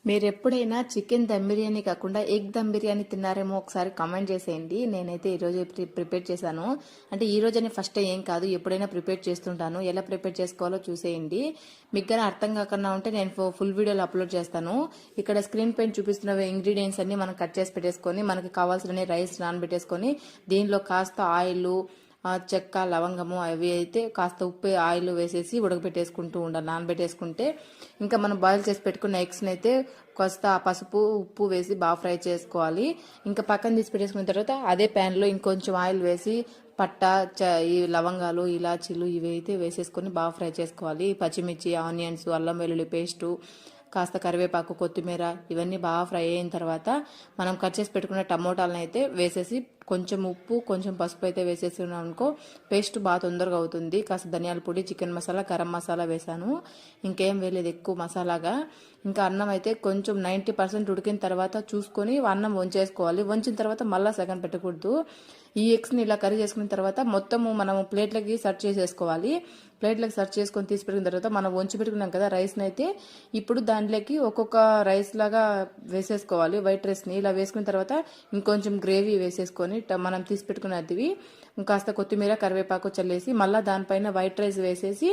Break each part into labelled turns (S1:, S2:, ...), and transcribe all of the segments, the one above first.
S1: మీరెప్పుడైనా చికెన్ దమ్ బిర్యానీ కాకుండా ఎగ్ దమ్ బిర్యానీ తిన్నారేమో ఒకసారి కామెంట్ చేసేయండి. నేనైతే ఈరోజు ప్రిపేర్ చేశాను. అంటే ఈ రోజనే ఫస్ట్ ఏం కాదు, ఎప్పుడైనా ప్రిపేర్ చేస్తుంటాను. ఎలా ప్రిపేర్ చేసుకోవాలో చూసేయండి. మీకు కానీ అర్థం కాకుండా ఉంటే నేను ఫుల్ వీడియోలు అప్లోడ్ చేస్తాను. ఇక్కడ స్క్రీన్ పైన చూపిస్తున్న ఇంగ్రీడియంట్స్ అన్ని మనం కట్ చేసి పెట్టేసుకొని, మనకి కావాల్సిన రైస్ నానబెట్టేసుకొని, దీనిలో కాస్త ఆయిల్, చెక్క, లవంగము అవి అయితే కాస్త ఉప్పు, ఆయిల్ వేసేసి ఉడకబెట్టేసుకుంటూ ఉండాలి. నానబెట్టేసుకుంటే ఇంకా మనం బాయిల్ చేసి పెట్టుకున్న ఎగ్స్ని అయితే కాస్త పసుపు, ఉప్పు వేసి బాగా ఫ్రై చేసుకోవాలి. ఇంకా పక్కన తీసి పెట్టేసుకున్న తర్వాత అదే ప్యాన్లో ఇంకొంచెం ఆయిల్ వేసి పట్ట, ఈ లవంగాలు, ఇలాచీలు ఇవి అయితే వేసేసుకొని బాగా ఫ్రై చేసుకోవాలి. పచ్చిమిర్చి, ఆనియన్స్, అల్లం వెల్లుల్లి పేస్టు, కాస్త కరివేపాకు, కొత్తిమీర ఇవన్నీ బాగా ఫ్రై అయిన తర్వాత మనం కట్ చేసి పెట్టుకున్న టమోటాలను అయితే వేసేసి కొంచెం ఉప్పు, కొంచెం పసుపు అయితే వేసేసినాం అనుకో పేస్ట్ బాగా తొందరగా అవుతుంది. కాస్త ధనియాల పొడి, చికెన్ మసాలా, గరం మసాలా వేసాను. ఇంకేం వేయలేదు ఎక్కువ మసాలాగా. ఇంకా అన్నం అయితే కొంచెం 90% ఉడికిన తర్వాత చూసుకొని అన్నం వంచేసుకోవాలి. వంచిన తర్వాత మళ్ళీ సగం పెట్టకూడదు. ఈ ఎగ్స్ని ఇలా కర్రీ చేసుకున్న తర్వాత మొత్తము మనము ప్లేట్లకి సర్వ్ చేసేసుకోవాలి. ప్లేట్లకు సర్వ్ చేసుకొని తీసి పెట్టిన తర్వాత మనం వంచి పెట్టుకున్నాం కదా రైస్ని అయితే ఇప్పుడు దాంట్లోకి ఒక్కొక్క రైస్ లాగా వేసేసుకోవాలి. వైట్ రైస్ని ఇలా వేసుకున్న తర్వాత ఇంకొంచెం గ్రేవీ వేసేసుకొని మనం తీసి పెట్టుకున్నది కాస్త కొత్తిమీర, కరివేపాకు చల్లేసి మళ్ళీ దానిపైన వైట్ రైస్ వేసేసి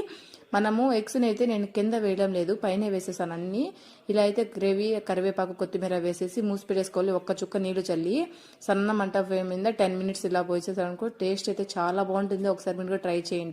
S1: మనము ఎగ్స్ని అయితే నేను కింద వేయడం లేదు, పైన వేసేసాను అన్ని. ఇలా అయితే గ్రేవీ, కరివేపాకు, కొత్తిమీర వేసేసి మూసి పెట్టేసుకోవాలి. ఒక్క చుక్క నీళ్లు చల్లి సన్న మంట ఫ్లేమ్ మీద 10 minutes ఇలా పోసేసాను అనుకో టేస్ట్ అయితే చాలా బాగుంటుంది. ఒకసారి మీరు ట్రై చేయండి.